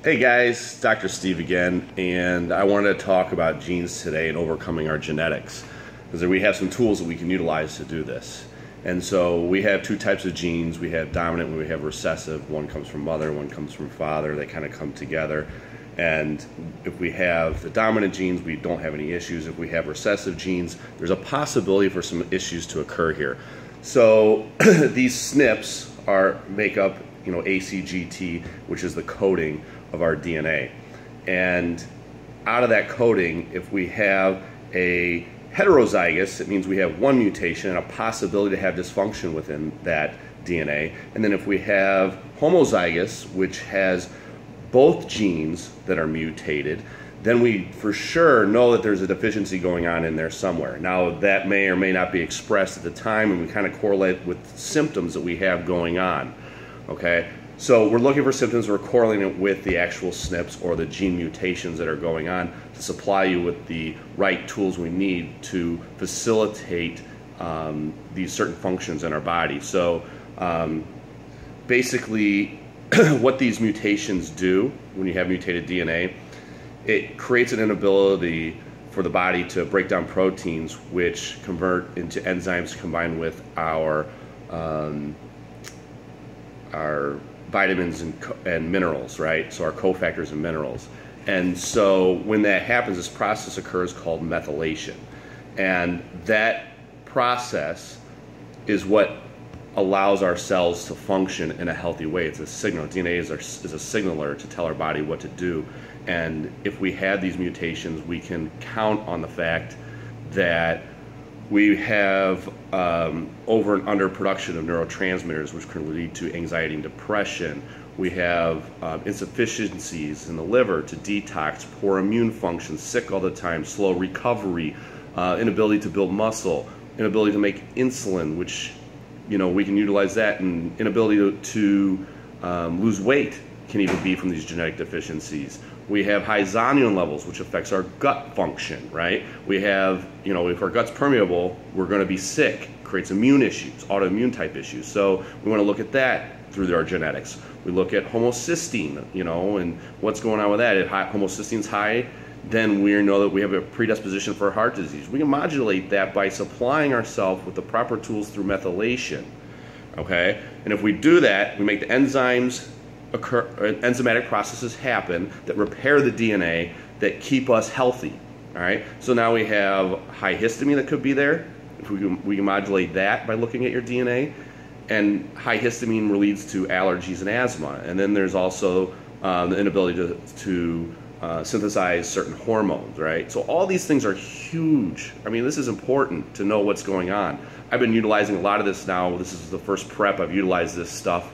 Hey guys, Dr. Steve again, and I wanted to talk about genes today and overcoming our genetics, because we have some tools that we can utilize to do this. And so we have two types of genes. We have dominant and we have recessive. One comes from mother, one comes from father. They kind of come together. And if we have the dominant genes, we don't have any issues. If we have recessive genes, there's a possibility for some issues to occur here. So these SNPs make up, ACGT, which is the coding of our DNA. And out of that coding, if we have a heterozygous, it means we have one mutation and a possibility to have dysfunction within that DNA. And then if we have homozygous, which has both genes that are mutated, then we for sure know that there's a deficiency going on in there somewhere. Now, that may or may not be expressed at the time, and we kind of correlate with symptoms that we have going on. Okay? So we're looking for symptoms, we're correlating it with the actual SNPs or the gene mutations that are going on to supply you with the right tools we need to facilitate these certain functions in our body. So basically what these mutations do when you have mutated DNA, it creates an inability for the body to break down proteins which convert into enzymes combined with our vitamins and minerals, right? So our cofactors and minerals. And so when that happens, this process occurs called methylation. And that process is what allows our cells to function in a healthy way. It's a signal. DNA is a signaler to tell our body what to do. And if we have these mutations, we can count on the fact that we have over and under production of neurotransmitters, which can lead to anxiety and depression. We have insufficiencies in the liver to detox, poor immune function, sick all the time, slow recovery, inability to build muscle, inability to make insulin, which we can utilize that, and inability to lose weight can even be from these genetic deficiencies. We have high zonulin levels, which affects our gut function, right? We have, if our gut's permeable, we're going to be sick, creates immune issues, autoimmune type issues. So we want to look at that through our genetics. We look at homocysteine, and what's going on with that. If homocysteine's high, then we know that we have a predisposition for heart disease. We can modulate that by supplying ourselves with the proper tools through methylation, okay? And if we do that, we make the enzymes occur, enzymatic processes happen that repair the DNA that keep us healthy, all right? So now we have high histamine that could be there. If we can modulate that by looking at your DNA. And high histamine leads to allergies and asthma. And then there's also the inability to synthesize certain hormones, right? So all these things are huge. I mean, this is important to know what's going on. I've been utilizing a lot of this now. This is the first prep I've utilized this stuff.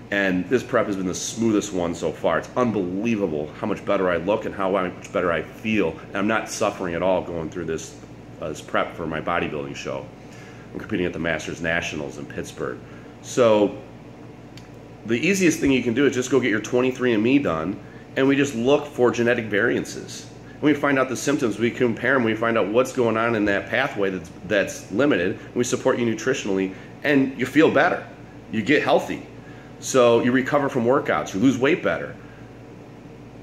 And this prep has been the smoothest one so far. It's unbelievable how much better I look and how much better I feel. And I'm not suffering at all going through this prep for my bodybuilding show. I'm competing at the Masters Nationals in Pittsburgh. So the easiest thing you can do is just go get your 23andMe done, and we just look for genetic variances. When we find out the symptoms, we compare them, we find out what's going on in that pathway that's limited, and we support you nutritionally, and you feel better. You get healthy. So you recover from workouts, you lose weight better.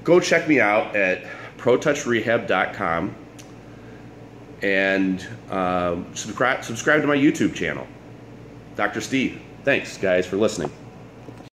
Go check me out at protouchrehab.com and subscribe to my YouTube channel. Dr. Steve. Thanks, guys, for listening.